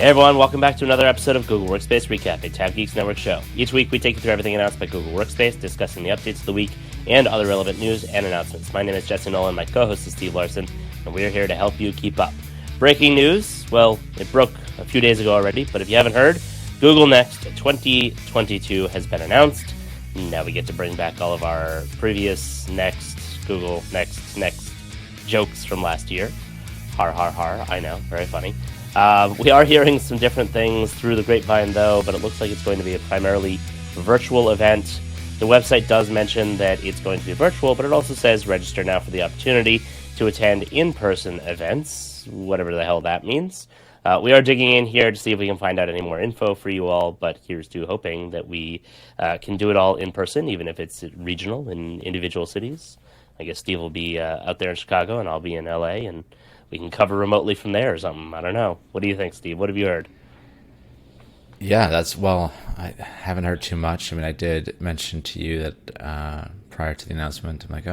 Hey everyone, welcome back to another episode of Google Workspace Recap, a Tab Geeks Network show. Each week we take you through everything announced by Google Workspace, discussing the updates of the week and other relevant news and announcements. My name is Jesse Nolan, my co-host is Steve Larson, and we are here to help you keep up. Breaking news, well, it broke a few days ago already, but if you haven't heard, Google Next 2022 has been announced. Now we get to bring back all of our previous Google Next jokes from last year. Har, har, har, I know, very funny. We are hearing some different things through the grapevine, though, but it looks like it's going to be a primarily virtual event. The website does mention that it's going to be virtual, but it also says register now for the opportunity to attend in-person events, whatever the hell that means. We are digging in here to see if we can find out any more info for you all, but here's to hoping that we can do it all in person, even if it's regional in individual cities. I guess Steve will be out there in Chicago, and I'll be in LA, and we can cover remotely from there or something. I don't know. What do you think, Steve? What have you heard? Yeah, I haven't heard too much. I mean, I did mention to you that prior to the announcement, I'm like,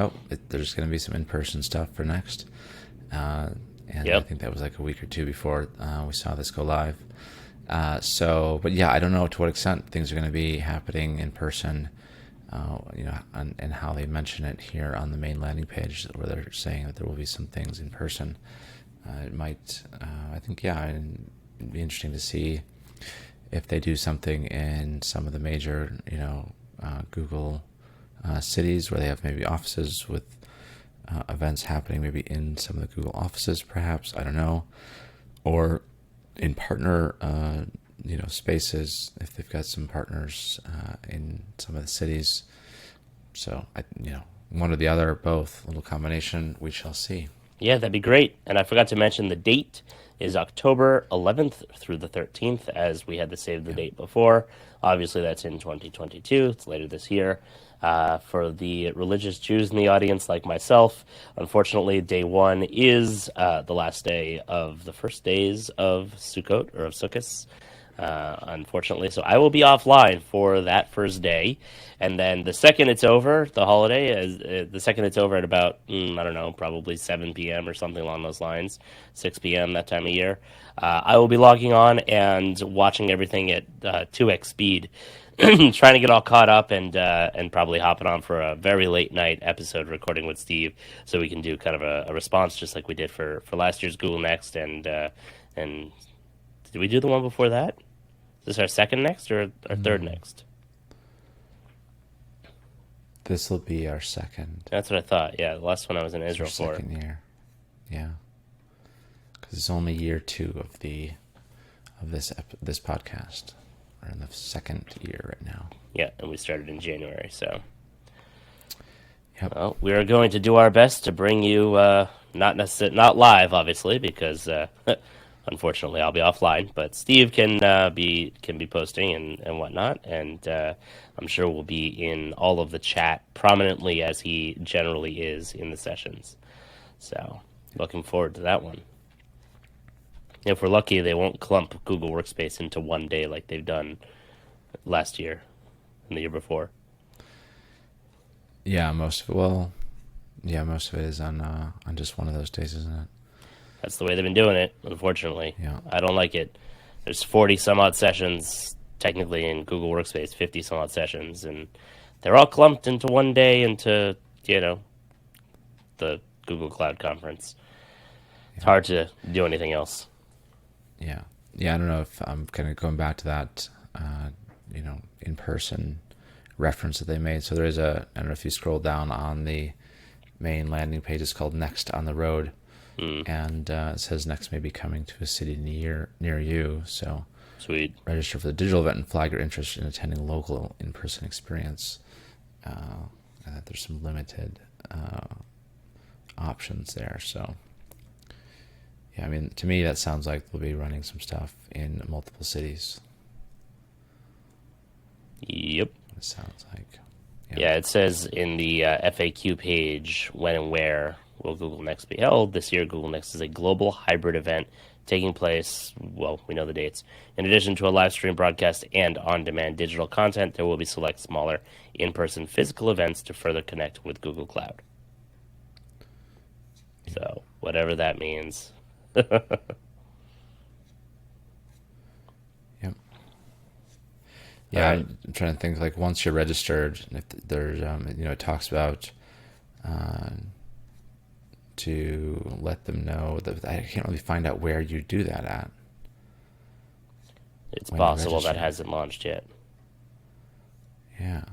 there's going to be some in-person stuff for Next. And yep. I think that was like a week or two before we saw this go live. But yeah, I don't know to what extent things are going to be happening in person, and how they mention it here on the main landing page where they're saying that there will be some things in person. It might, I think, it'd be interesting to see if they do something in some of the major, Google cities where they have maybe offices with events happening, maybe in some of the Google offices, perhaps, I don't know, or in partner, spaces if they've got some partners in some of the cities. So, one or the other, both, a little combination, we shall see. Yeah, that'd be great. And I forgot to mention the date is October 11th through the 13th, as we had to save the date before. Obviously, that's in 2022. It's later this year. For the religious Jews in the audience, like myself, unfortunately, day one is the last day of the first days of Sukkot, or of Sukkot, unfortunately. So I will be offline for that first day. And then the second it's over, the holiday, the second it's over at about, probably 7 p.m. or something along those lines, 6 p.m. that time of year, I will be logging on and watching everything at 2x speed, trying to get all caught up and probably hopping on for a very late night episode recording with Steve so we can do kind of a response just like we did for last year's Google Next. And did we do the one before that? Is this our second Next or our third Next? This will be our second. That's what I thought. Yeah, the last one I was in Israel for. Second year. Yeah. Because it's only year 2 of this podcast. We're in the second year right now. Yeah, and we started in January, so. Yep. Well, we are going to do our best to bring you not live, obviously, because unfortunately I'll be offline. But Steve can be posting and whatnot, and I'm sure we'll be in all of the chat prominently as he generally is in the sessions. So, looking forward to that one. If we're lucky, they won't clump Google Workspace into one day like they've done last year and the year before. Yeah, most of it is on just one of those days, isn't it? That's the way they've been doing it, unfortunately. Yeah. I don't like it. There's 40 some odd sessions technically in Google Workspace, 50 some odd sessions, and they're all clumped into one day into, the Google Cloud Conference. It's hard to do anything else. Yeah. Yeah, I don't know if I'm kind of going back to that, in-person reference that they made. So there is I don't know if you scroll down on the main landing page, it's called Next on the Road. And it says Next may be coming to a city near you. So sweet. Register for the digital event and flag your interest in attending local in-person experience. And that there's some limited options there. So, yeah, I mean, to me, that sounds like they'll be running some stuff in multiple cities. Yep. It sounds like. Yeah, it says in the FAQ page, when and where will Google Next be held? This year, Google Next is a global hybrid event taking place, well, we know the dates. In addition to a live stream broadcast and on-demand digital content, there will be select smaller in-person physical events to further connect with Google Cloud. So, whatever that means. Yeah, All right. I'm trying to think, like, once you're registered, if there's, it talks about uh, to let them know that I can't really find out where you do that at It's when you possible that register. hasn't launched yet. Yeah.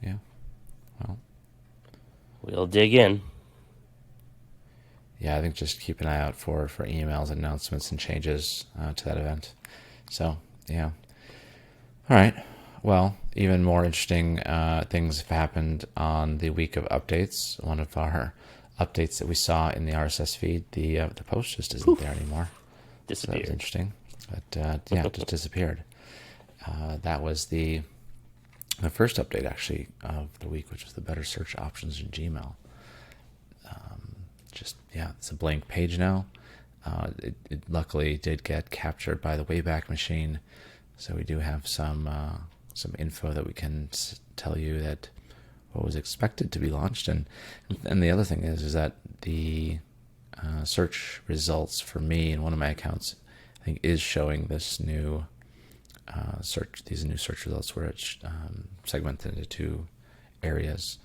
Yeah. Well, We'll dig in. yeah, I think just keep an eye out for emails, announcements, and changes to that event. So, yeah. All right. Well, even more interesting things have happened on the week of updates. One of our updates that we saw in the RSS feed, the post just isn't there anymore. So that was Disappeared. interesting. But yeah, it just disappeared. That was the first update, actually, of the week, which was the better search options in Gmail. It's a blank page now. It luckily did get captured by the Wayback Machine, so we do have some info that we can tell you that what was expected to be launched, and the other thing is that the search results for me in one of my accounts, I think, is showing this new these new search results where it's segmented into two areas,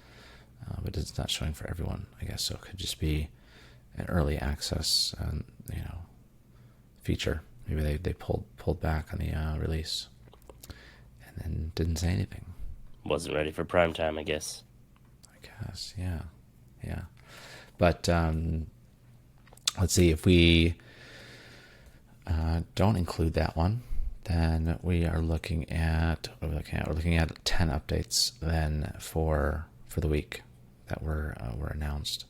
but it's not showing for everyone, I guess. So it could just be an early access, feature. Maybe they pulled back on the release, and then didn't say anything. Wasn't ready for prime time, I guess. I guess, yeah. But let's see, if we don't include that one, then we are looking at what we're looking at 10 updates then for the week that were announced.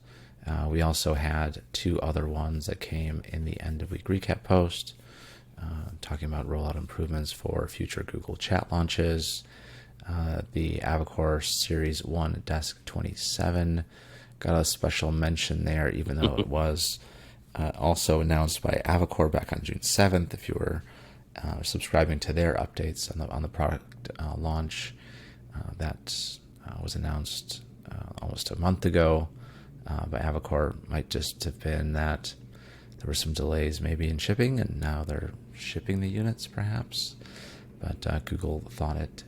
We also had 2 other ones that came in the end of week recap post, talking about rollout improvements for future Google Chat launches. The Avocor Series 1 Desk 27 got a special mention there, even though it was also announced by Avocor back on June 7th. If you were subscribing to their updates on the product launch, that was announced almost a month ago by Avocor. Might just have been that there were some delays maybe in shipping, and now they're shipping the units perhaps. But Google thought it,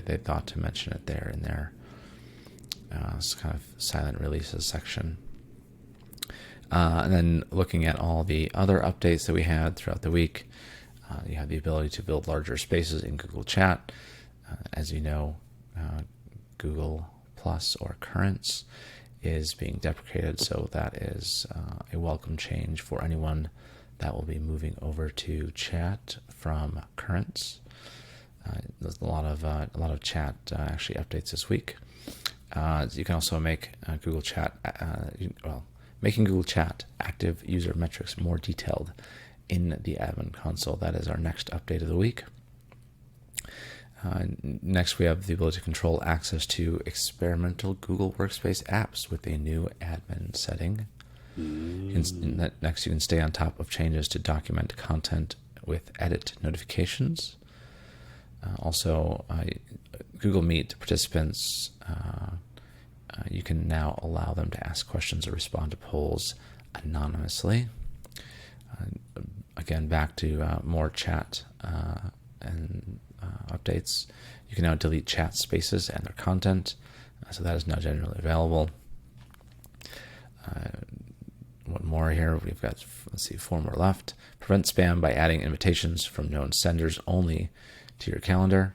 they thought to mention it there in their kind of silent releases section. And then looking at all the other updates that we had throughout the week, you have the ability to build larger spaces in Google Chat. As you know, Google Plus or Currents is being deprecated, so that is a welcome change for anyone that will be moving over to Chat from Currents. There's a lot of Chat actually updates this week. You can also make Google Chat making Google Chat active user metrics more detailed in the admin console. That is our next update of the week. Next, we have the ability to control access to experimental Google Workspace apps with a new admin setting. Next, you can stay on top of changes to document content with edit notifications. Also, Google Meet participants, you can now allow them to ask questions or respond to polls anonymously. Again, back to more chat and updates. You can now delete chat spaces and their content, so that is now generally available. One more here. We've got, 4 more left. Prevent spam by adding invitations from known senders only to your calendar.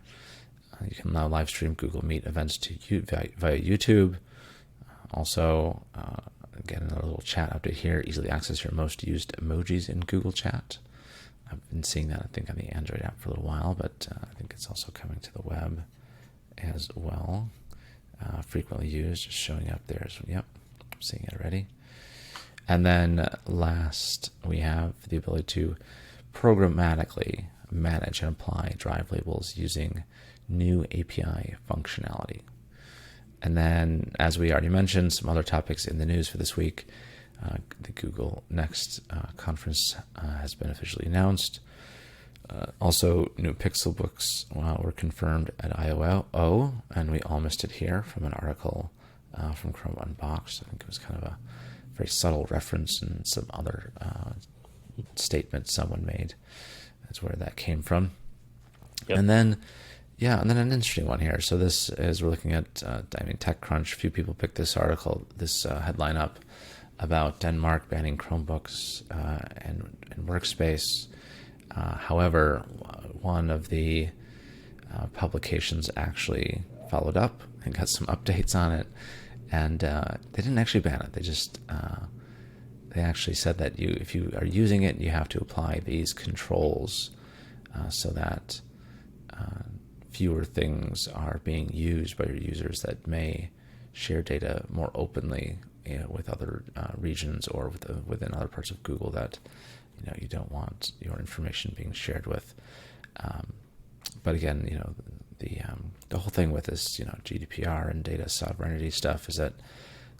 You can now live stream Google Meet events via YouTube. Also, again, another little chat update here. Easily access your most used emojis in Google Chat. I've been seeing that, I think, on the Android app for a little while, but I think it's also coming to the web as well. Frequently used, just showing up there. Yep, I'm seeing it already. And then last, we have the ability to programmatically manage and apply drive labels using new API functionality. And then, as we already mentioned, some other topics in the news for this week. The Google Next conference has been officially announced. Also, new Pixel books were confirmed at I/O, and we all missed it here from an article from Chrome Unboxed. I think it was kind of a very subtle reference and some other statement someone made. is where that came from. Yep. And then an interesting one here. So this is, we're looking at, TechCrunch. A few people picked this headline up about Denmark banning Chromebooks and Workspace. However, one of the publications actually followed up and got some updates on it, and they didn't actually ban it. They actually said that if you are using it, you have to apply these controls so that fewer things are being used by your users that may share data more openly, with other regions or within other parts of Google that you don't want your information being shared with. But again, the whole thing with this GDPR and data sovereignty stuff is that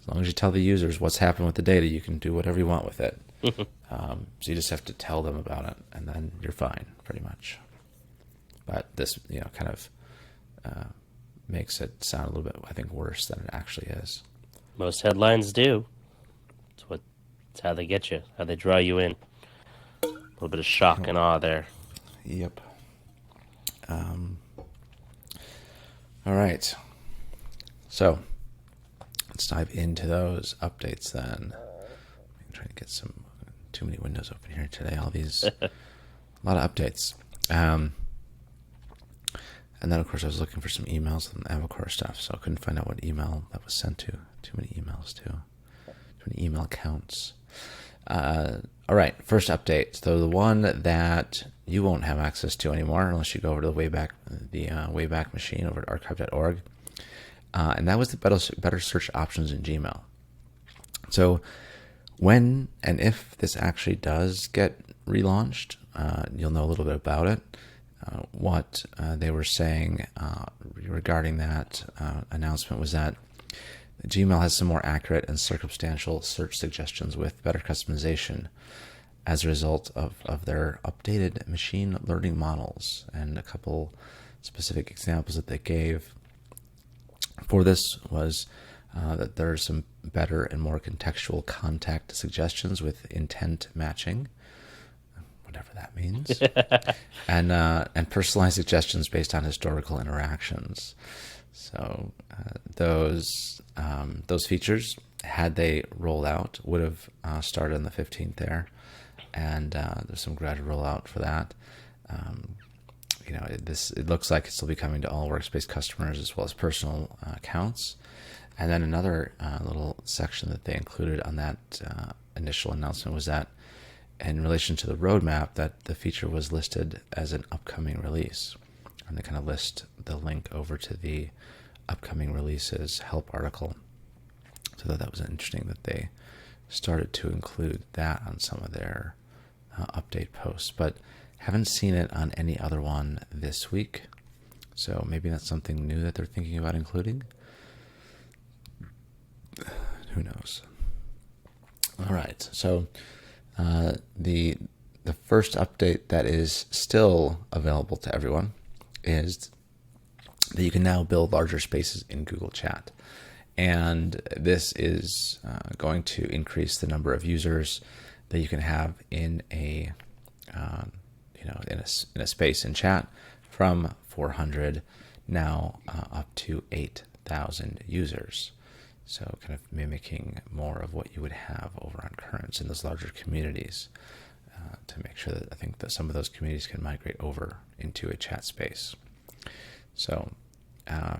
as long as you tell the users what's happened with the data, you can do whatever you want with it. So you just have to tell them about it, and then you're fine, pretty much. But this, kind of makes it sound a little bit, I think, worse than it actually is. Most headlines do. It's how they get you, how they draw you in. A little bit of shock and awe there. Yep. All right. So let's dive into those updates then. I'm trying to get too many windows open here today. All these, a lot of updates. And then, of course, I was looking for some emails and Avocor stuff, so I couldn't find out what email that was sent to. Too many emails, too many email accounts. All right, first update. So the one that you won't have access to anymore unless you go over to the Wayback Machine over at archive.org, and that was the better search options in Gmail. So when and if this actually does get relaunched, you'll know a little bit about it. What they were saying regarding that announcement was that Gmail has some more accurate and circumstantial search suggestions with better customization as a result of their updated machine learning models. And a couple specific examples that they gave for this was that there are some better and more contextual contact suggestions with intent matching, whatever that means, and personalized suggestions based on historical interactions. So those features, had they rolled out, would have started on the 15th there, and there's some gradual rollout for that. It looks like it's still be coming to all Workspace customers as well as personal accounts. And then another little section that they included on that initial announcement was that in relation to the roadmap, that the feature was listed as an upcoming release. And they kind of list the link over to the upcoming releases help article. So that was interesting that they started to include that on some of their update posts, but haven't seen it on any other one this week. So maybe that's something new that they're thinking about including. Who knows? All right. So the first update that is still available to everyone is that you can now build larger spaces in Google Chat. And this is going to increase the number of users that you can have in a in a space in chat from 400 now up to 8,000 users. So kind of mimicking more of what you would have over on Currents in those larger communities, to make sure that I think that some of those communities can migrate over into a chat space. So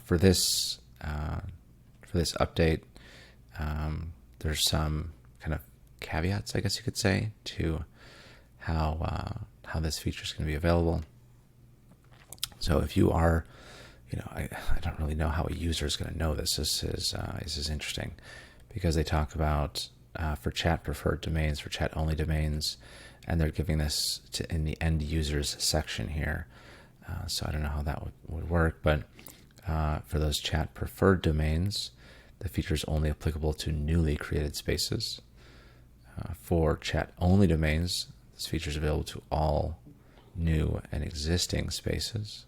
for this update, there's some kind of caveats, I guess you could say, to how this feature is going to be available. So if you are, I don't really know how a user is going to know this. This is interesting because they talk about for chat preferred domains, for chat only domains, and they're giving this in the end users section here. So I don't know how that would work, but for those chat preferred domains, the feature is only applicable to newly created spaces. For chat only domains, this feature is available to all new and existing spaces.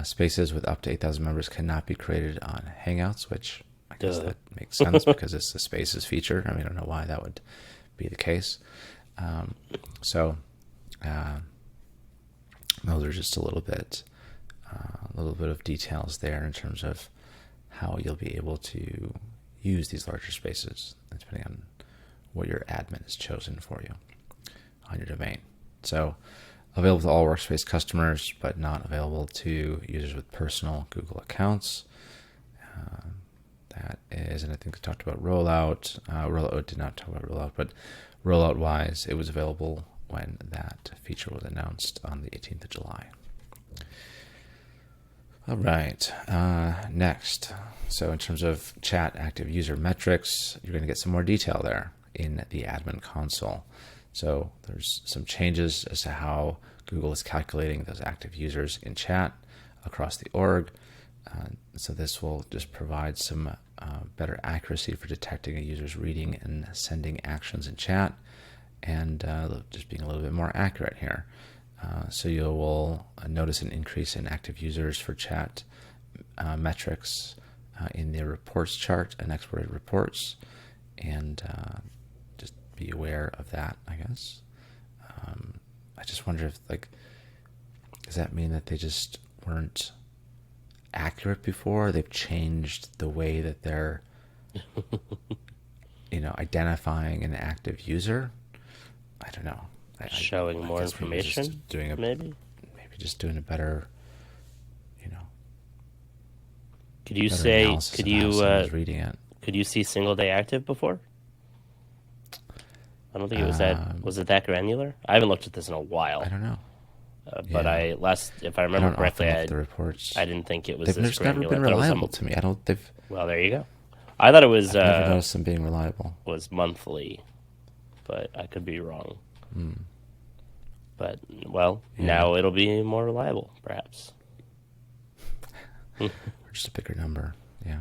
Spaces with up to 8,000 members cannot be created on Hangouts, which I guess that makes sense because it's the Spaces feature. I don't know why that would be the case. Those are just a little bit of details there in terms of how you'll be able to use these larger spaces, depending on what your admin has chosen for you on your domain. So available to all Workspace customers, but not available to users with personal Google accounts. That is, and I think we talked about rollout. Rollout did not talk about rollout, but rollout-wise, it was available when that feature was announced on the 18th of July. All right, next. So in terms of chat active user metrics, you're going to get some more detail there in the admin console. So there's some changes as to how Google is calculating those active users in chat across the org. So this will just provide some better accuracy for detecting a user's reading and sending actions in chat, and just being a little bit more accurate here. So you will notice an increase in active users for chat metrics in the reports chart and exported reports, and just be aware of that, I guess. I just wonder if, does that mean that they just weren't accurate before? They've changed the way that they're, identifying an active user. I don't know. Showing more information, maybe just doing a better, Could you say? Could you reading it? Could you see single day active before? I don't think it was that. Was it that granular? I haven't looked at this in a while. I don't know. But if I remember correctly, the reports. I didn't think it was They've this just never granular. been reliable to me. Well, there you go. I thought it was. I've never noticed them being reliable. Was monthly, but I could be wrong. But now it'll be more reliable, perhaps. Or just a bigger number. Yeah.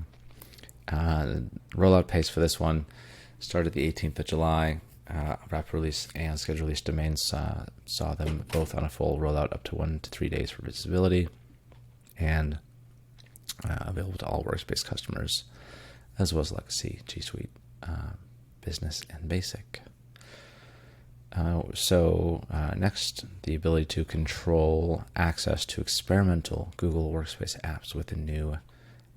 Rollout pace for this one started the 18th of July. Rapid release and scheduled release domains saw them both on a full rollout up to 1 to 3 days for visibility, and available to all Workspace customers, as well as Legacy, G Suite, Business, and Basic. Next, the ability to control access to experimental Google Workspace apps with the new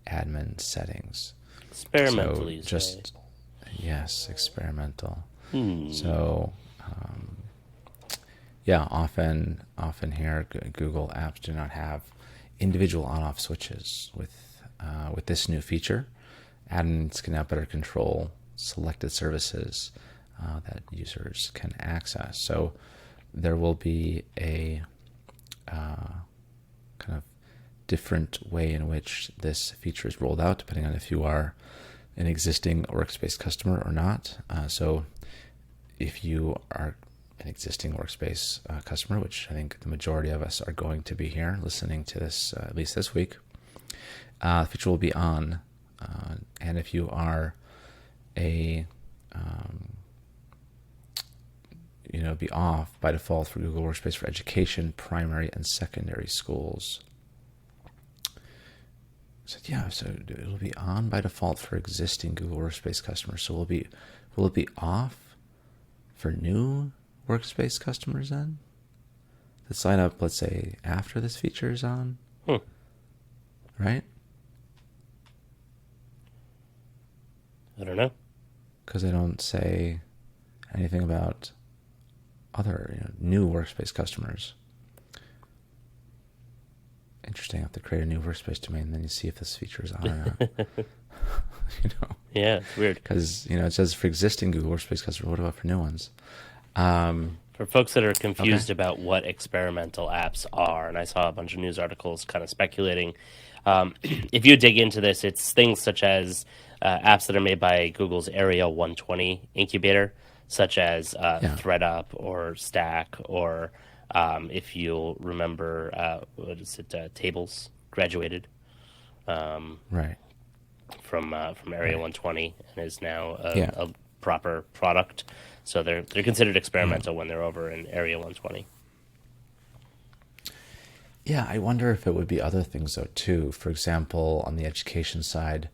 admin settings. Experimental, yes, experimental. So, often here Google apps do not have individual on-off switches. With this new feature, admins can now better control selected services that users can access. So there will be a kind of different way in which this feature is rolled out, depending on if you are an existing Workspace customer or not. So if you are an existing Workspace customer, which I think the majority of us are going to be here listening to this, at least this week, the feature will be on. And if you are be off by default for Google Workspace for education, primary and secondary schools. So it'll be on by default for existing Google Workspace customers. So will it be off for new Workspace customers then? That sign up, let's say, after this feature is on? Right? I don't know. Because they don't say anything about other new Workspace customers. Interesting. I have to create a new Workspace domain, and then you see if this feature is on or not. Yeah, it's weird. Because it says for existing Google Workspace customers. What about for new ones? For folks that are confused about what experimental apps are, and I saw a bunch of news articles kind of speculating. If you dig into this, it's things such as apps that are made by Google's Area 120 incubator, such as ThreadUp or Stack, or if you'll remember, Tables graduated right from Area 120 and is now a proper product. So they're considered experimental when they're over in Area 120. Yeah, I wonder if it would be other things though too. For example, on the education side,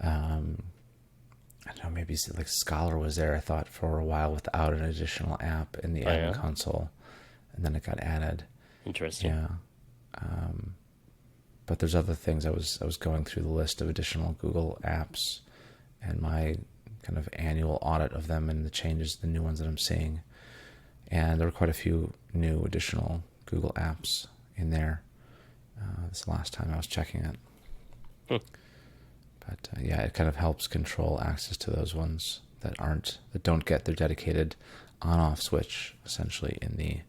I don't know, maybe like Scholar was there, I thought, for a while without an additional app in the admin console, and then it got added. Interesting. Yeah. But there's other things. I was going through the list of additional Google apps and my kind of annual audit of them and the changes, the new ones that I'm seeing. And there were quite a few new additional Google apps in there. This is the last time I was checking it. But yeah, it kind of helps control access to those ones that don't get their dedicated on-off switch, essentially, in the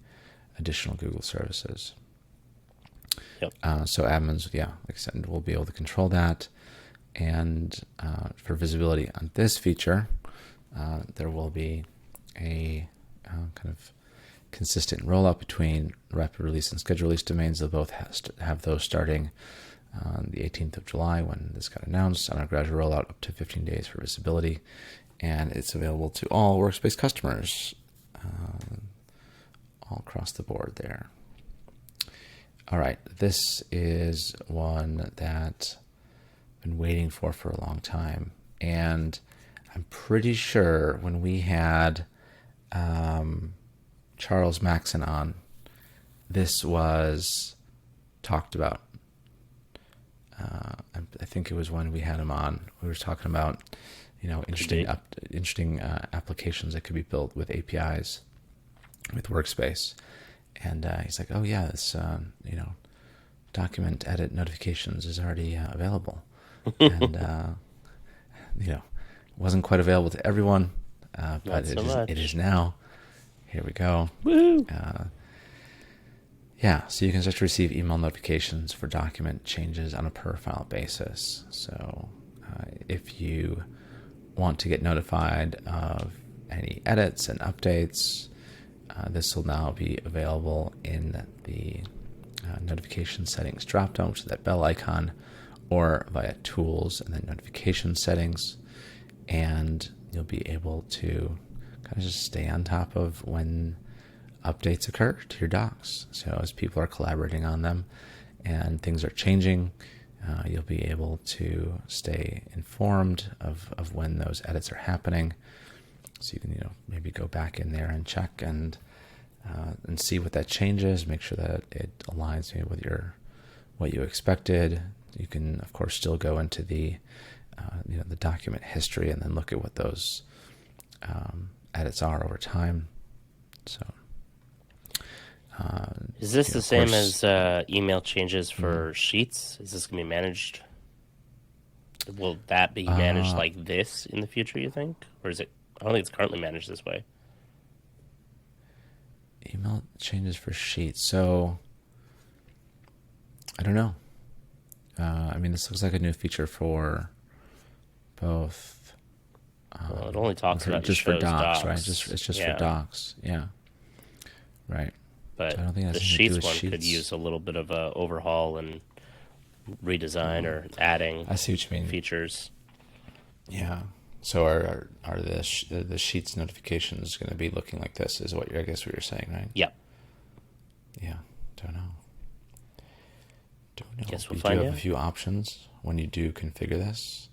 additional Google services. Yep. So admins, like I said, will be able to control that. And for visibility on this feature, there will be a kind of consistent rollout between rapid release and scheduled release domains. They'll both have those starting on the 18th of July when this got announced, on a gradual rollout up to 15 days for visibility. And it's available to all Workspace customers all across the board there. All right, this is one that I've been waiting for a long time. And I'm pretty sure when we had Charles Maxon on, this was talked about. I think it was when we had him on. We were talking about, interesting applications that could be built with APIs with Workspace. And he's like, oh yeah, this document edit notifications is already available. And wasn't quite available to everyone, but it is now. Here we go. Woo! So you can start to receive email notifications for document changes on a per file basis. So if you want to get notified of any edits and updates, this will now be available in the notification settings dropdown, which is that bell icon, or via tools and then notification settings. And you'll be able to kind of just stay on top of when updates occur to your docs. So as people are collaborating on them and things are changing, you'll be able to stay informed of when those edits are happening. So you can maybe go back in there and check and see what that changes, make sure that it aligns maybe with what you expected. You can of course still go into the the document history and then look at what those edits are over time. So is this the same as email changes for Sheets? Is this going to be managed? Will that be managed like this in the future, you think? Or is it? I don't think it's currently managed this way. Email changes for Sheets. So I don't know. This looks like a new feature for both. Well, it only talks about just for docs, right? It's just yeah. for docs. Yeah. Right. But so I don't think the Sheets one could use a little bit of a overhaul and redesign or adding. I see what you mean. Features. Yeah. So are the Sheets notifications going to be looking like this? Is what you're saying, right? Yep. Yeah. Don't know. Guess we'll you find do have out. A few options when you do configure this.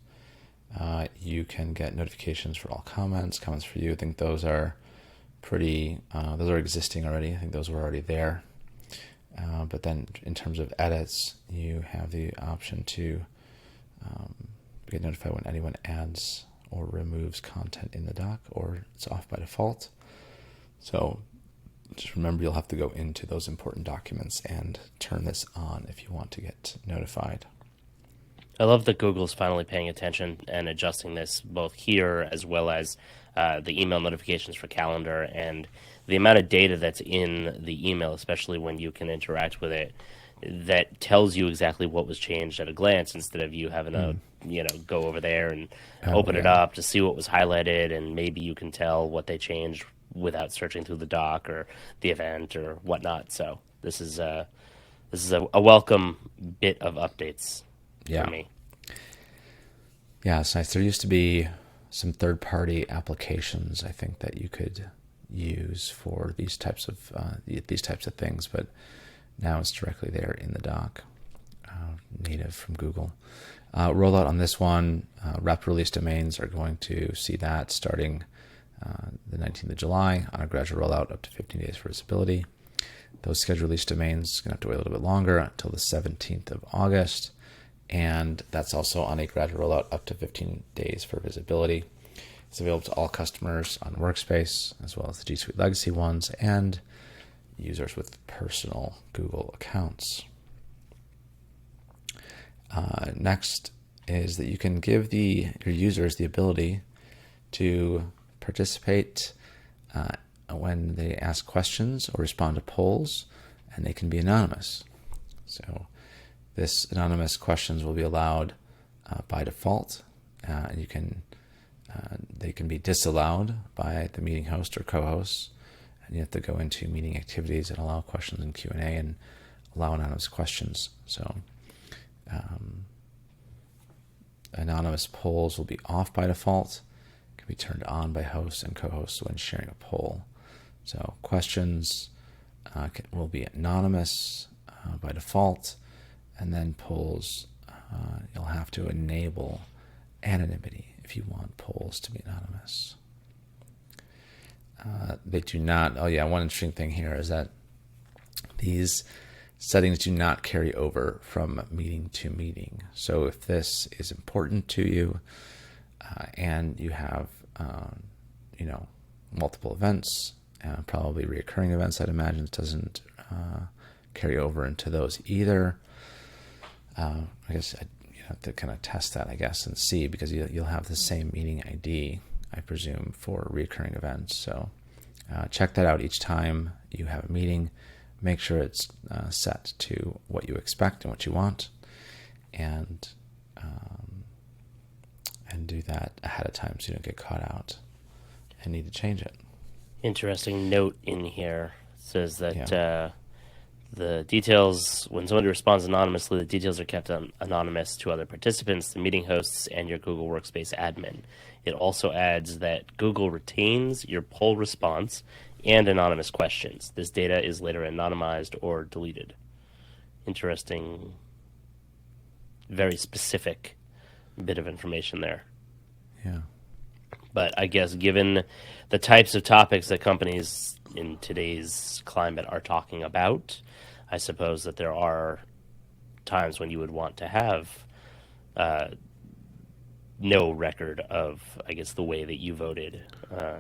You can get notifications for all comments for you. I think those are those are existing already. I think those were already there. But then in terms of edits, you have the option to get notified when anyone adds or removes content in the doc, or it's off by default. So just remember, you'll have to go into those important documents and turn this on if you want to get notified. I love that Google's finally paying attention and adjusting this both here as well as the email notifications for calendar, and the amount of data that's in the email, especially when you can interact with it, that tells you exactly what was changed at a glance instead of you having to go over there and open it up to see what was highlighted, and maybe you can tell what they changed without searching through the doc or the event or whatnot. So this is a welcome bit of updates for me. Yeah, it's nice. There used to be some third-party applications, I think, that you could use for these types of things, but now it's directly there in the doc, native from Google. Rollout on this one, rapid release domains are going to see that starting the 19th of July on a gradual rollout up to 15 days for visibility. Those scheduled release domains going to have to wait a little bit longer until the 17th of August. And that's also on a gradual rollout up to 15 days for visibility. It's available to all customers on Workspace, as well as the G Suite legacy ones and users with personal Google accounts. Next is that you can give your users the ability to participate when they ask questions or respond to polls, and they can be anonymous. So this anonymous questions will be allowed by default, and they can be disallowed by the meeting host or co-hosts, and you have to go into meeting activities and allow questions in Q&A and allow anonymous questions. So anonymous polls will be off by default, can be turned on by hosts and co-hosts when sharing a poll. So questions will be anonymous by default, and then polls, you'll have to enable anonymity if you want polls to be anonymous. They do not, one interesting thing here is that these settings do not carry over from meeting to meeting. So if this is important to you and you have, multiple events, probably reoccurring events, I'd imagine it doesn't carry over into those either. I guess you have to kind of test that, I guess, and see, because you'll have the same meeting ID, I presume, for reoccurring events. So check that out each time you have a meeting. Make sure it's set to what you expect and what you want, and do that ahead of time so you don't get caught out and need to change it. Interesting note in here says that the details, when somebody responds anonymously, the details are kept anonymous to other participants, the meeting hosts, and your Google Workspace admin. It also adds that Google retains your poll response and anonymous questions. This data is later anonymized or deleted. Interesting, very specific bit of information there. Yeah. But I guess given the types of topics that companies in today's climate are talking about, I suppose that there are times when you would want to have no record of, I guess, the way that you voted.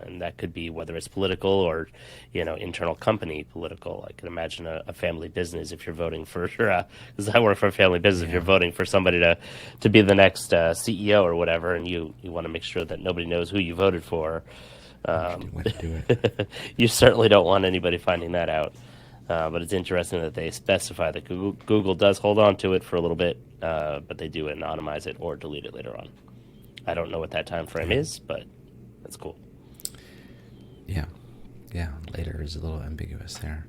And that could be whether it's political or, internal company political. I can imagine a family business if you're voting for, because I work for a family business, if you're voting for somebody to be the next CEO or whatever, and you want to make sure that nobody knows who you voted for, you certainly don't want anybody finding that out. But it's interesting that they specify that Google does hold on to it for a little bit, but they do anonymize it or delete it later on. I don't know what that time frame is, but that's cool. Yeah. Later is a little ambiguous there.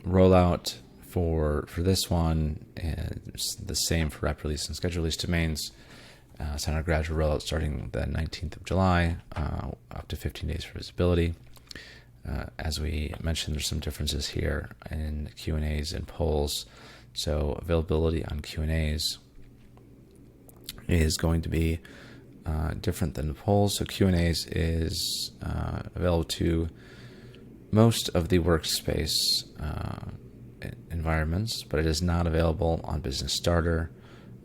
Rollout for this one is the same for rep release and schedule release domains. It's on a gradual rollout starting the 19th of July, up to 15 days for visibility. As we mentioned, there's some differences here in Q&As and polls. So availability on Q&As is going to be different than the polls. So Q&As is available to most of the Workspace environments, but it is not available on Business Starter,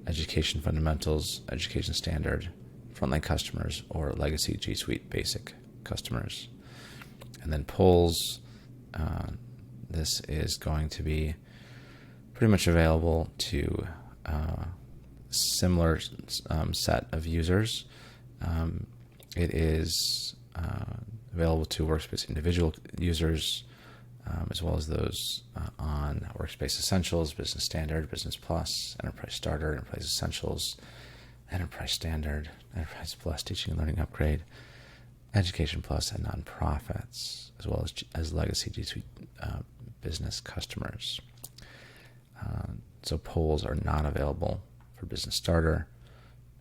Education Fundamentals, Education Standard, Frontline customers, or Legacy G Suite Basic customers. And then polls, this is going to be pretty much available to similar set of users. It is available to Workspace individual users, as well as those on Workspace Essentials, Business Standard, Business Plus, Enterprise Starter, Enterprise Essentials, Enterprise Standard, Enterprise Plus, Teaching and Learning Upgrade, Education Plus, and nonprofits, as well as legacy G Suite business customers. So polls are not available for Business Starter,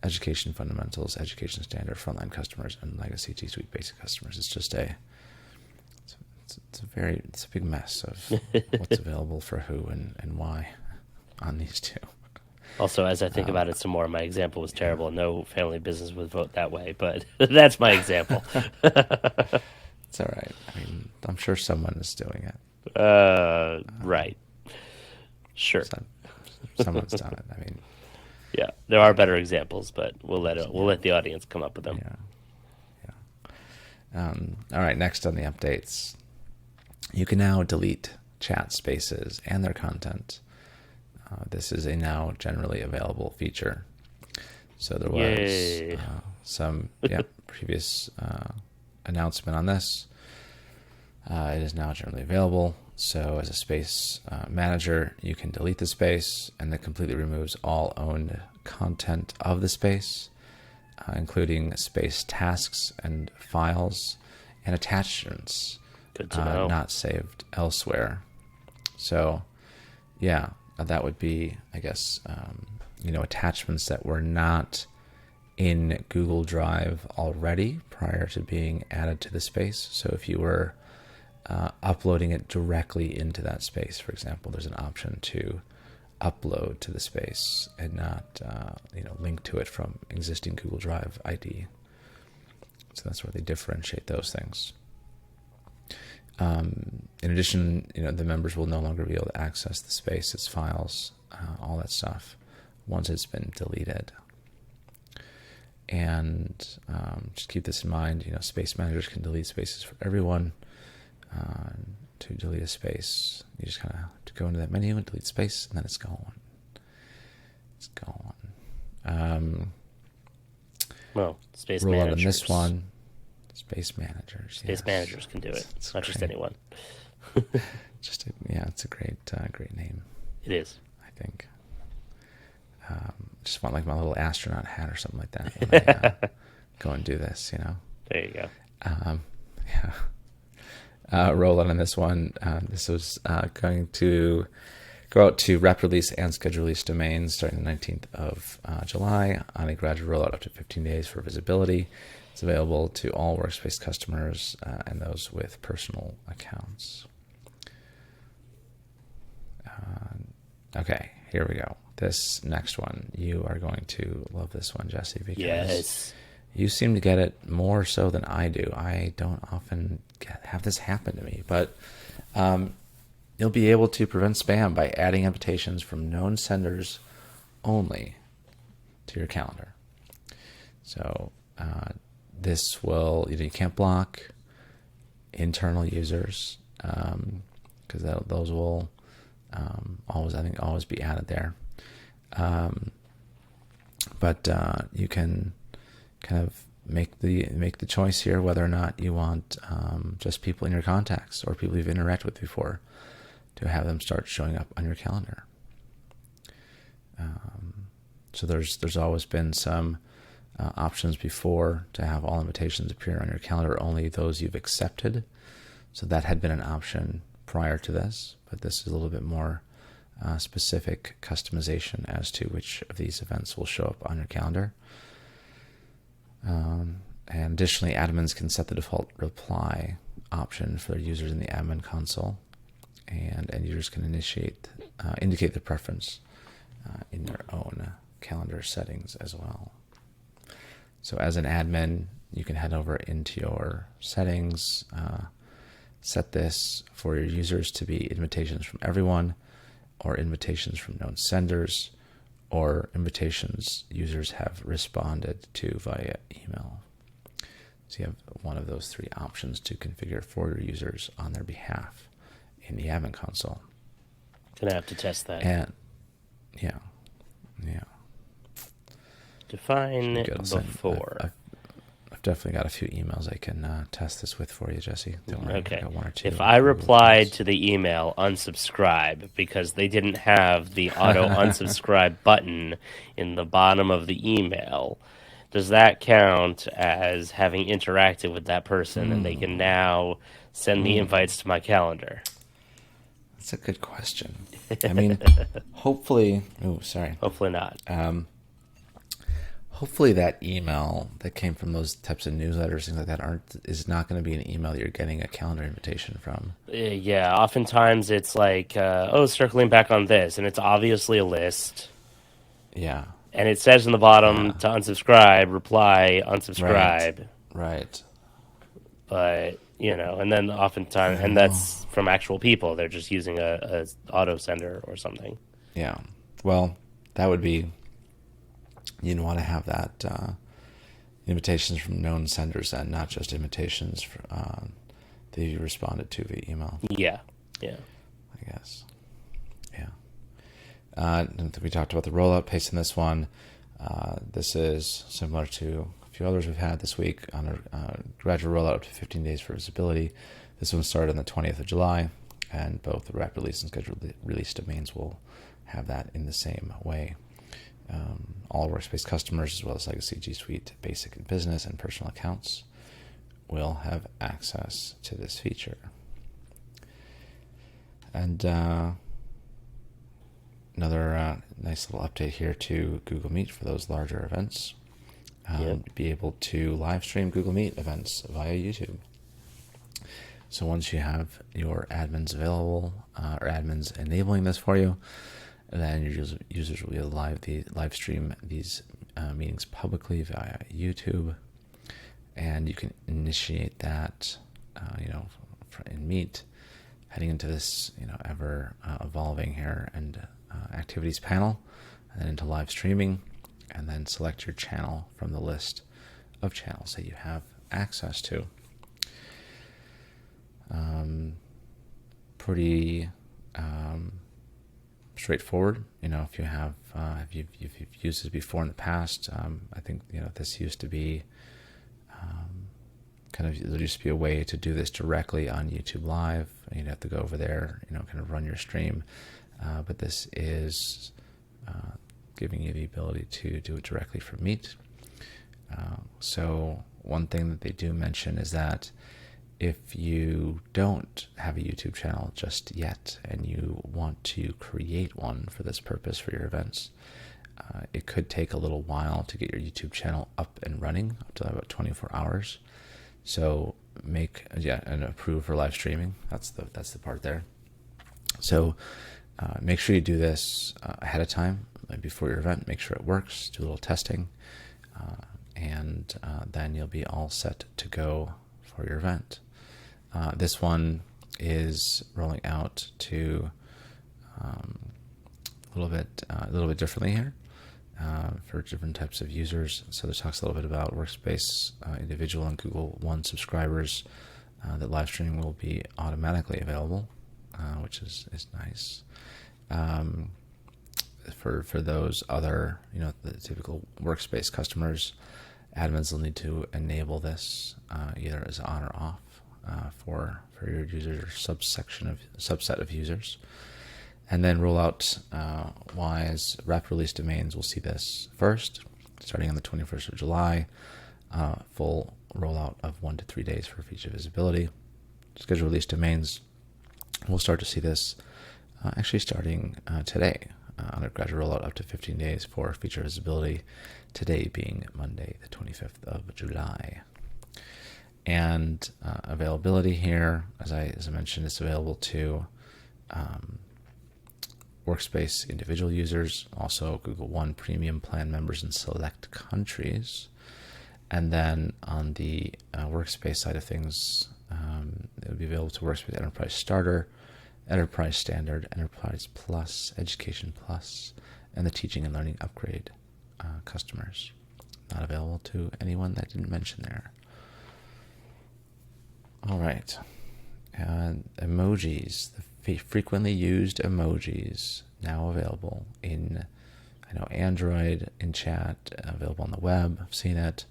Education Fundamentals, Education Standard, Frontline customers, and legacy G Suite basic customers. It's just it's a big mess of what's available for who and why on these two. Also, as I think about it some more, my example was terrible. No family business would vote that way, but that's my example. It's all right. I mean, I'm sure someone is doing it. Right. Sure. Someone's done it. I mean, Yeah, there are better examples, but we'll let the audience come up with them. yeah. All right, next on the updates. You can now delete chat spaces and their content. This is a now generally available feature. So there was some previous announcement on this. It is now generally available. So as a space manager, you can delete the space, and that completely removes all owned content of the space, including space tasks and files and attachments Good to know. not saved elsewhere. So, yeah, that would be, I guess, attachments that were not in Google Drive already prior to being added to the space. So if you were uploading it directly into that space, for example, there's an option to upload to the space and not link to it from existing Google Drive ID. So that's where they differentiate those things. In addition, the members will no longer be able to access the space, its files, all that stuff, once it's been deleted. And just keep this in mind. Space managers can delete spaces for everyone. To delete a space, you just kind of have to go into that menu and delete space, and then it's gone. It's gone. Well, space roll managers. out on this one. Space managers. Space managers can do it. It's not just anyone. It's a great name. It is. I think. Just want like my little astronaut hat or something like that when I go and do this. There you go. Roll on this one. This was going to go out to rep release and schedule release domains starting the 19th of July on a gradual rollout up to 15 days for visibility. It's available to all Workspace customers and those with personal accounts. Okay, here we go. This next one, you are going to love this one, Jesse, because you seem to get it more so than I do. I don't often have this happen to me, but you'll be able to prevent spam by adding invitations from known senders only to your calendar. So this will, you can't block internal users because those will always be added there. But you can kind of make the choice here whether or not you want just people in your contacts or people you've interacted with before to have them start showing up on your calendar. So there's always been some options before to have all invitations appear on your calendar, only those you've accepted. So that had been an option prior to this, but this is a little bit more specific customization as to which of these events will show up on your calendar. And additionally, admins can set the default reply option for their users in the admin console, and end users can indicate the preference in their own calendar settings as well. So as an admin, you can head over into your settings, set this for your users to be invitations from everyone, or invitations from known senders, or invitations users have responded to via email. So you have one of those three options to configure for your users on their behalf in the admin console. Gonna have to test that. And yeah. Define before. I've definitely got a few emails I can test this with for you, Jesse. Don't worry. Okay. I got one or two. If I replied to the email unsubscribe because they didn't have the auto unsubscribe button in the bottom of the email, does that count as having interacted with that person and they can now send me invites to my calendar? That's a good question. I mean, hopefully... Oh, sorry. Hopefully not. Hopefully that email that came from those types of newsletters, things like that, is not going to be an email that you're getting a calendar invitation from. Yeah, oftentimes it's like, circling back on this, and it's obviously a list. Yeah. And it says in the bottom to unsubscribe, reply, unsubscribe. Right. But And then oftentimes, and that's from actual people. They're just using a auto sender or something. Yeah. Well, that would be, you'd want to have that invitations from known senders and not just invitations that you responded to via email. Yeah. Yeah. I guess. Yeah. We talked about the rollout pace in this one. This is similar to a few others we've had this week on a gradual rollout up to 15 days for visibility. This one started on the 20th of July, and both the rapid release and scheduled release domains will have that in the same way. All Workspace customers, as well as Legacy G Suite, Basic and Business, and Personal accounts will have access to this feature. And another nice little update here to Google Meet for those larger events. Be able to live stream Google Meet events via YouTube. So once you have your admins available, or admins enabling this for you, then your users will be able to live stream these meetings publicly via YouTube, and you can initiate that, in Meet, heading into this, ever evolving here and activities panel, and then into live streaming, and then select your channel from the list of channels that you have access to. Pretty straightforward. If you have, if you've used this before in the past, I think this used to be there used to be a way to do this directly on YouTube Live. You'd have to go over there, kind of run your stream, but this is giving you the ability to do it directly from Meet. So one thing that they do mention is that if you don't have a YouTube channel just yet and you want to create one for this purpose for your events, it could take a little while to get your YouTube channel up and running, up to about 24 hours. So and approve for live streaming. That's the part there. So make sure you do this ahead of time, before your event. Make sure it works. Do a little testing, and then you'll be all set to go for your event. This one is rolling out to a little bit differently here for different types of users. So this talks a little bit about Workspace individual and Google One subscribers. That live streaming will be automatically available, which is nice. For those other, the typical Workspace customers, admins will need to enable this either as on or off for your users or subset of users. And then rollout wise, rapid release domains will see this first, starting on the 21st of July. Full rollout of 1 to 3 days for feature visibility. Scheduled release domains, we'll start to see this actually starting today, on a gradual rollout up to 15 days for feature visibility, today being Monday the 25th of July. And availability here, as I mentioned, is available to Workspace individual users, also Google One Premium Plan members in select countries. And then on the Workspace side of things, it will be available to Workspace Enterprise Starter, Enterprise Standard, Enterprise Plus, Education Plus, and the Teaching and Learning Upgrade customers. Not available to anyone that didn't mention there. All right. Emojis, the frequently used emojis now available in, Android, in chat, available on the web. I've seen it.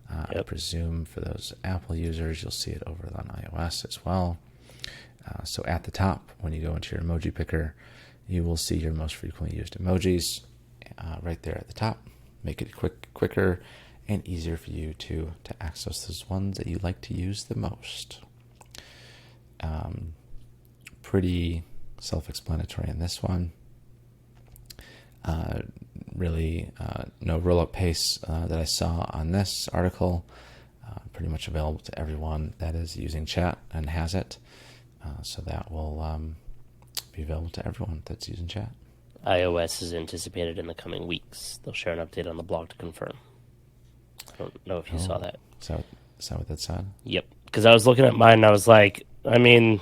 I presume for those Apple users, you'll see it over on iOS as well. So at the top, when you go into your emoji picker, you will see your most frequently used emojis right there at the top. Make it quicker and easier for you to access those ones that you like to use the most. Pretty self-explanatory in this one. Really no roll-up pace that I saw on this article. Pretty much available to everyone that is using chat and has it. So that will be available to everyone that's using chat. iOS is anticipated in the coming weeks. They'll share an update on the blog to confirm. I don't know if you saw that. Is that what that said? Yep. because I was looking at mine and I was like, I mean,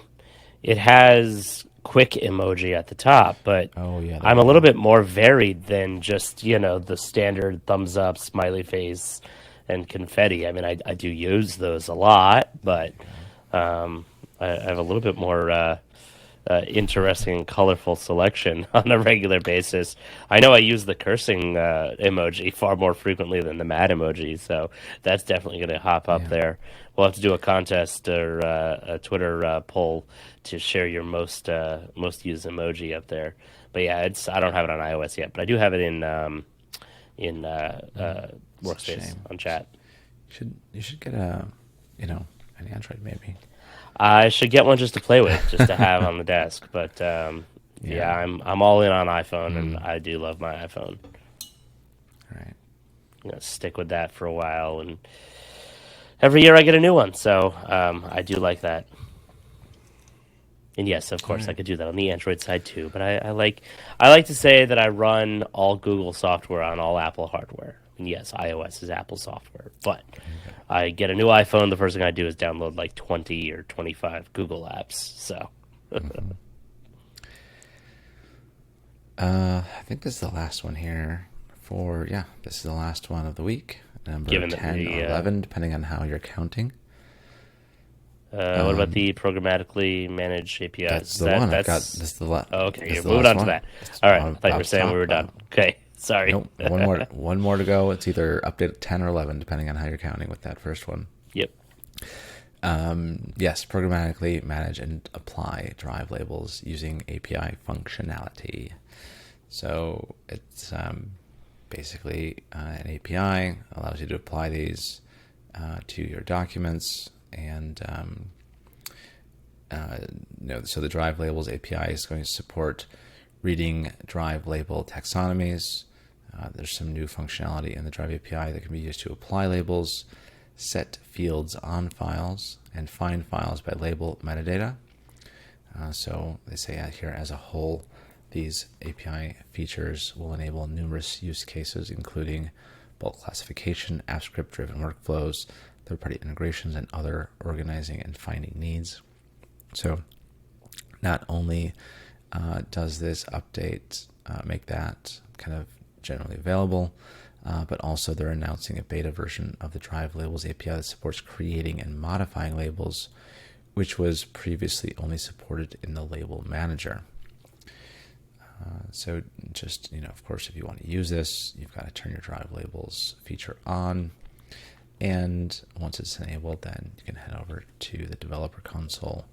it has quick emoji at the top, but Oh yeah, there I'm you a little go. bit more varied than just, the standard thumbs up, smiley face, and confetti. I mean, I do use those a lot, There but you go. I have a little bit more interesting and colorful selection on a regular basis. I know I use the cursing emoji far more frequently than the mad emoji, so that's definitely going to hop up Yeah. there. We'll have to do a contest or a Twitter poll to share your most used emoji up there. But yeah, I don't have it on iOS yet, but I do have it in It's a Workspace shame. on chat. You should get a, an Android maybe. I should get one just to play with, just to have on the desk. But yeah, Yeah. I'm all in on iPhone, and Mm. I do love my iPhone. Right. Stick with that for a while, and every year I get a new one. So I do like that. And yes, of All course, I right. could do that on the Android side too. But I like to say that I run all Google software on all Apple hardware. And yes, iOS is Apple software, but Okay. I get a new iPhone. The first thing I do is download like 20 or 25 Google apps. So Hmm. I think this is the last one here this is the last one of the week, number given that 10 or we 11, depending on how you're counting. what about Um, the programmatically managed APIs? that's Is the that one. that's Oh, okay? This You're is the moving last on to one. that. It's All right. I I'm thought you were about to saying we talk were done. about. Okay. Sorry. Nope, one more to go. It's either update 10 or 11, depending on how you're counting with that first one. Yep. Yes, programmatically manage and apply drive labels using API functionality. So it's basically an API allows you to apply these to your documents, and so the drive labels API is going to support reading drive label taxonomies. There's some new functionality in the Drive API that can be used to apply labels, set fields on files, and find files by label metadata. So they say here, as a whole, these API features will enable numerous use cases, including bulk classification, app script-driven workflows, third-party integrations, and other organizing and finding needs. So not only does this update make that kind of generally available, but also they're announcing a beta version of the Drive Labels API that supports creating and modifying labels, which was previously only supported in the Label Manager. So just, of course, if you want to use this, you've got to turn your Drive Labels feature on. And once it's enabled, then you can head over to the developer console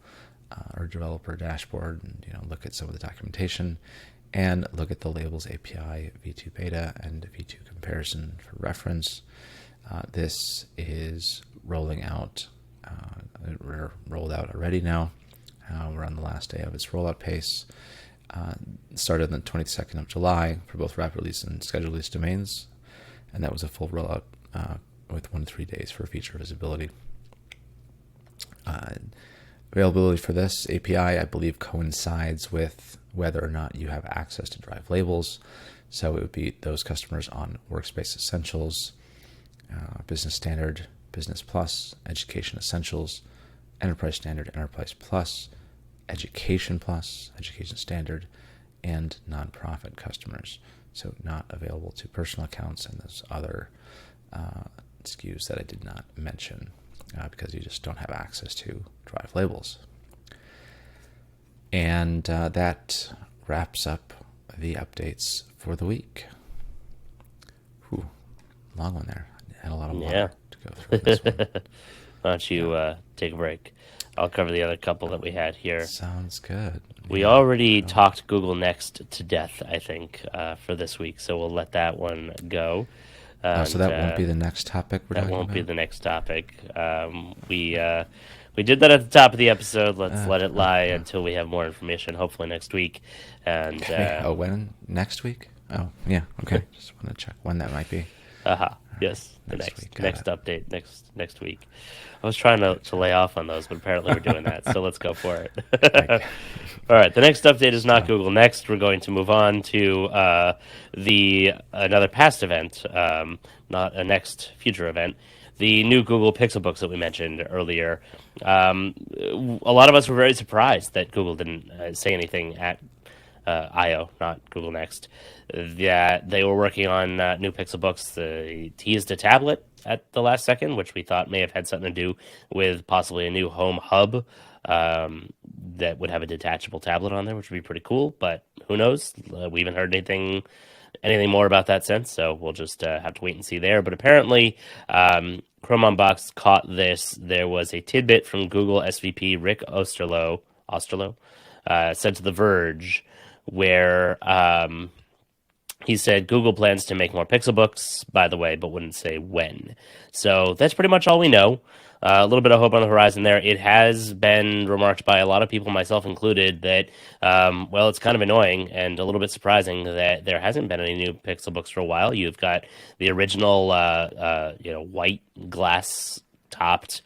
or developer dashboard and look at some of the documentation and look at the Labels API V2 beta and V2 comparison for reference. This is rolling out. We're rolled out already now. We're on the last day of its rollout pace. Started on the 22nd of July for both rapid release and scheduled release domains, and that was a full rollout with 1 to 3 days for feature visibility. Availability for this API, I believe, coincides with whether or not you have access to Drive Labels. So it would be those customers on Workspace Essentials, Business Standard, Business Plus, Education Essentials, Enterprise Standard, Enterprise Plus, Education Standard, and nonprofit customers. So not available to personal accounts and those other SKUs that I did not mention because you just don't have access to Drive Labels. And that wraps up the updates for the week. Whew, long one there. I had a lot of water to go through this one. Why don't you take a break? I'll cover the other couple that we had here. Sounds good. We already talked Google Next to death, I think, for this week, so we'll let that one go. So that won't be the next topic we're talking about? That won't be the next topic. We did that at the top of the episode. Let's let it lie until we have more information, hopefully next week. And when? Next week? Oh, yeah, okay. Just want to check when that might be. Yes, the Next week. Got next it. update next week. I was trying to lay off on those, but apparently we're doing that. So let's go for it. Like, All right, the next update is not so, Google Next. We're going to move on to the another past event, not a next future event. The new Google Pixel books that we mentioned earlier. A lot of us were very surprised that Google didn't say anything at I/O, not Google Next, that they were working on new Pixel books. They teased a tablet at the last second, which we thought may have had something to do with possibly a new home hub that would have a detachable tablet on there, which would be pretty cool. But who knows? We haven't heard anything more about that since, so we'll just have to wait and see there. But apparently, Chrome Unboxed caught this. There was a tidbit from Google SVP Rick Osterloh said to The Verge, where he said Google plans to make more Pixel books, by the way, but wouldn't say when. So that's pretty much all we know. A little bit of hope on the horizon there. It has been remarked by a lot of people, myself included, that, well, it's kind of annoying and a little bit surprising that there hasn't been any new Pixel books for a while. You've got the original, white glass topped,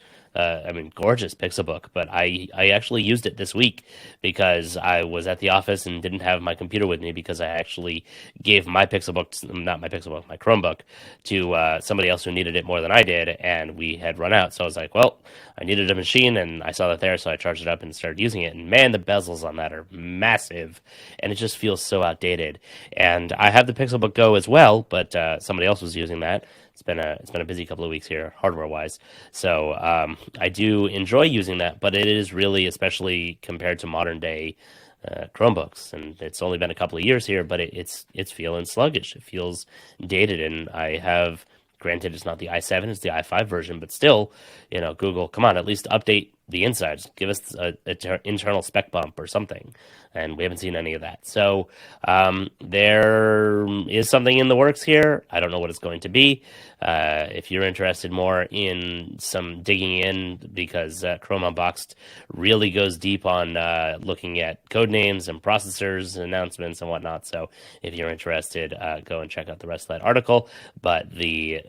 gorgeous Pixel book, but I actually used it this week because I was at the office and didn't have my computer with me because I actually gave my Pixel book, not my Pixel book, my Chromebook, to somebody else who needed it more than I did, and we had run out. So I was like, well, I needed a machine, and I saw that there, so I charged it up and started using it. And man, the bezels on that are massive, and it just feels so outdated. And I have the Pixel Book Go as well, but somebody else was using that. It's been a busy couple of weeks here, hardware wise. So I do enjoy using that, but it is really, especially compared to modern day Chromebooks, and it's only been a couple of years here, but it's feeling sluggish. It feels dated, and I have. Granted, it's not the i7, it's the i5 version, but still, Google, come on, at least update the insides. Give us an internal spec bump or something. And we haven't seen any of that. So there is something in the works here. I don't know what it's going to be. If you're interested more in some digging in, because Chrome Unboxed really goes deep on looking at code names and processors, announcements, and whatnot. So if you're interested, go and check out the rest of that article. But the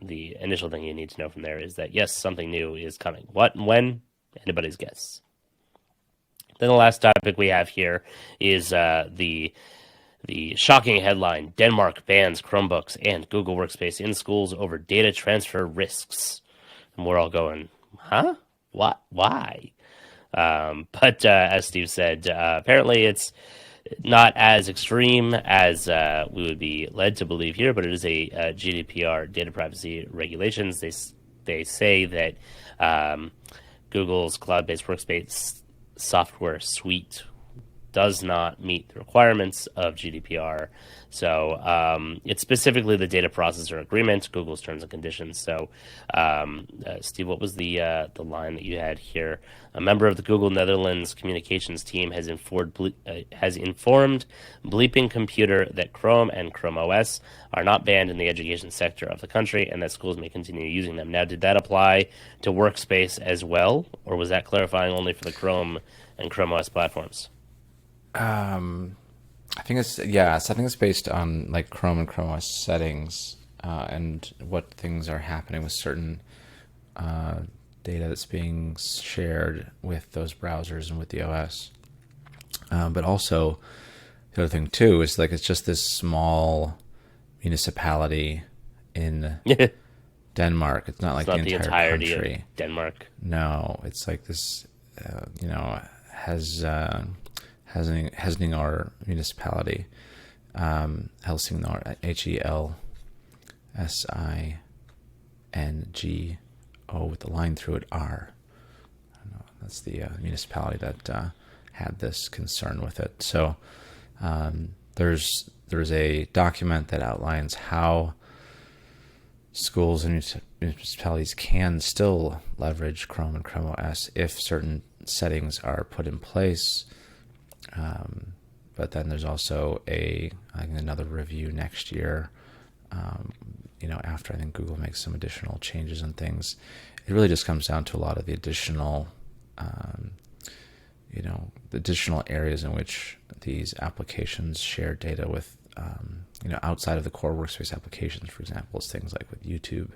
initial thing you need to know from there is that, yes, something new is coming. What and when? Anybody's guess. Then the last topic we have here is the shocking headline: Denmark bans Chromebooks and Google Workspace in schools over data transfer risks. And we're all going, huh? What? Why? But as Steve said, apparently it's not as extreme as we would be led to believe here, but it is a GDPR, data privacy regulations. They say that Google's cloud-based workspace software suite does not meet the requirements of GDPR. So it's specifically the data processor agreement, Google's terms and conditions. So, Steve, what was the line that you had here? A member of the Google Netherlands communications team has informed Bleeping Computer that Chrome and Chrome OS are not banned in the education sector of the country, and that schools may continue using them. Now, did that apply to Workspace as well, or was that clarifying only for the Chrome and Chrome OS platforms? I think it's based on like Chrome and Chrome OS settings and what things are happening with certain data that's being shared with those browsers and with the OS. But also, the other thing too is like it's just this small municipality in Denmark. It's not like It's not the entire entirety country. of Denmark. No, it's like this. Helsingør municipality, Helsingør, HELSINGO with the line through it, R. I don't know, that's the municipality that had this concern with it. So there's a document that outlines how schools and municipalities can still leverage Chrome and Chrome OS if certain settings are put in place. But then there's also another review next year. After I think Google makes some additional changes and things, it really just comes down to a lot of the additional, the additional areas in which these applications share data with outside of the core Workspace applications, for example, is things like with YouTube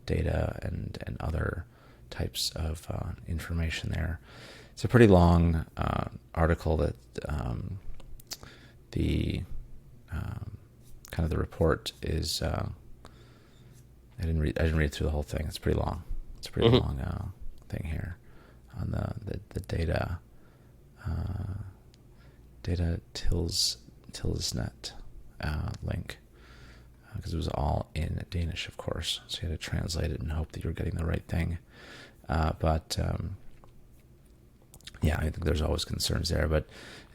data and other types of information there. It's a pretty long article that the kind of the report is. I didn't read through the whole thing. It's pretty long. It's a pretty long thing here on the data tilsnet link, because it was all in Danish, of course. So you had to translate it and hope that you were getting the right thing. But I think there's always concerns there. But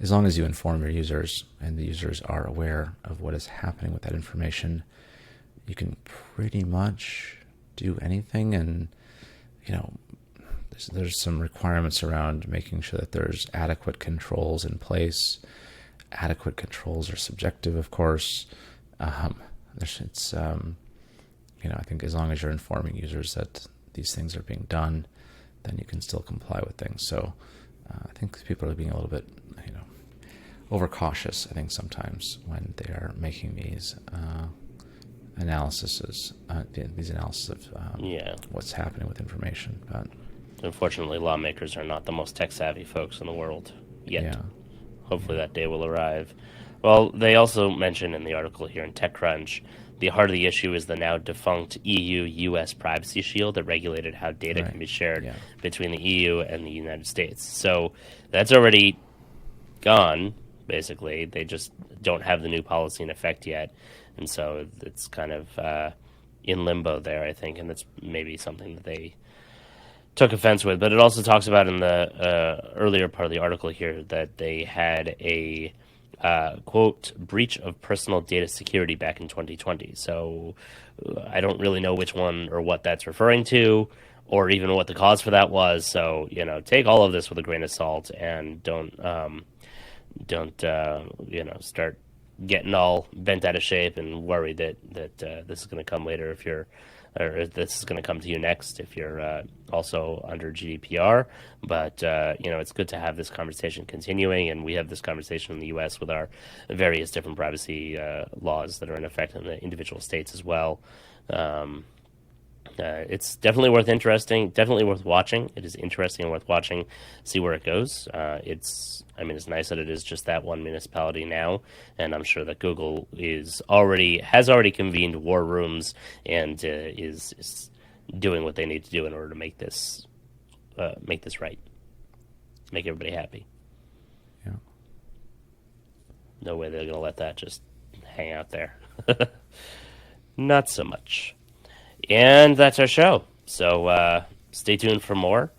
as long as you inform your users and the users are aware of what is happening with that information, you can pretty much do anything. And there's some requirements around making sure that there's adequate controls in place. Adequate controls are subjective, of course. I think as long as you're informing users that these things are being done, then you can still comply with things. So I think people are being a little bit, overcautious, I think, sometimes when they are making these analyses of what's happening with information. But unfortunately, lawmakers are not the most tech-savvy folks in the world yet. Yeah. Hopefully that day will arrive. Well, they also mention in the article here in TechCrunch, the heart of the issue is the now defunct EU-US Privacy Shield that regulated how data can be shared between the EU and the United States. So that's already gone, basically. They just don't have the new policy in effect yet. And so it's kind of in limbo there, I think, and that's maybe something that they took offense with. But it also talks about in the earlier part of the article here that they had a quote, breach of personal data security back in 2020. So I don't really know which one or what that's referring to, or even what the cause for that was. So, take all of this with a grain of salt, and don't start getting all bent out of shape and worried that this is going to come later or this is going to come to you next if you're also under GDPR. But, it's good to have this conversation continuing, and we have this conversation in the U.S. with our various different privacy laws that are in effect in the individual states as well. It's definitely definitely worth watching. It is interesting and worth watching, see where it goes. It's nice that it is just that one municipality now, and I'm sure that Google has already convened war rooms and is doing what they need to do in order to make this right, make everybody happy. Yeah. No way they're going to let that just hang out there. Not so much. And that's our show. So stay tuned for more.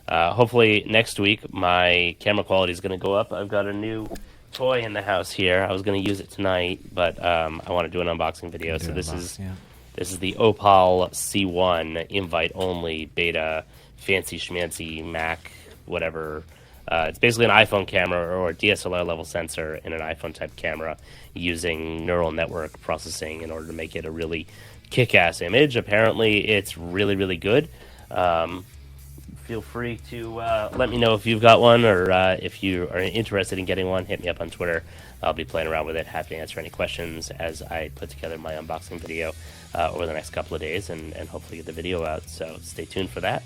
Hopefully next week my camera quality is going to go up. I've got a new toy in the house here. I was going to use it tonight, but I want to do an unboxing video. So this is the Opal C1 invite only beta fancy schmancy Mac whatever. It's basically an iPhone camera or a DSLR level sensor in an iPhone type camera using neural network processing in order to make it a really kick-ass image. Apparently it's really, really good. Feel free to let me know if you've got one, or if you are interested in getting one, hit me up on Twitter. I'll be playing around with it, happy to answer any questions as I put together my unboxing video over the next couple of days, and hopefully get the video out, so stay tuned for that.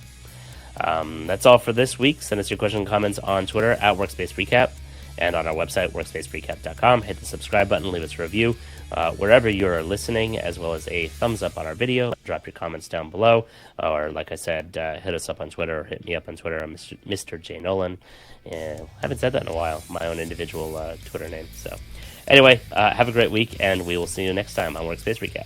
That's all for this week. Send us your questions and comments on Twitter at Workspace Recap, and on our website, workspacerecap.com. Hit the subscribe button, leave us a review wherever you're listening, as well as a thumbs up on our video. Drop your comments down below, or like I said, hit us up on Twitter, or hit me up on Twitter. I'm Mr. J. Nolan, and I haven't said that in a while, my own individual Twitter name. So anyway, have a great week, and we will see you next time on Workspace Recap.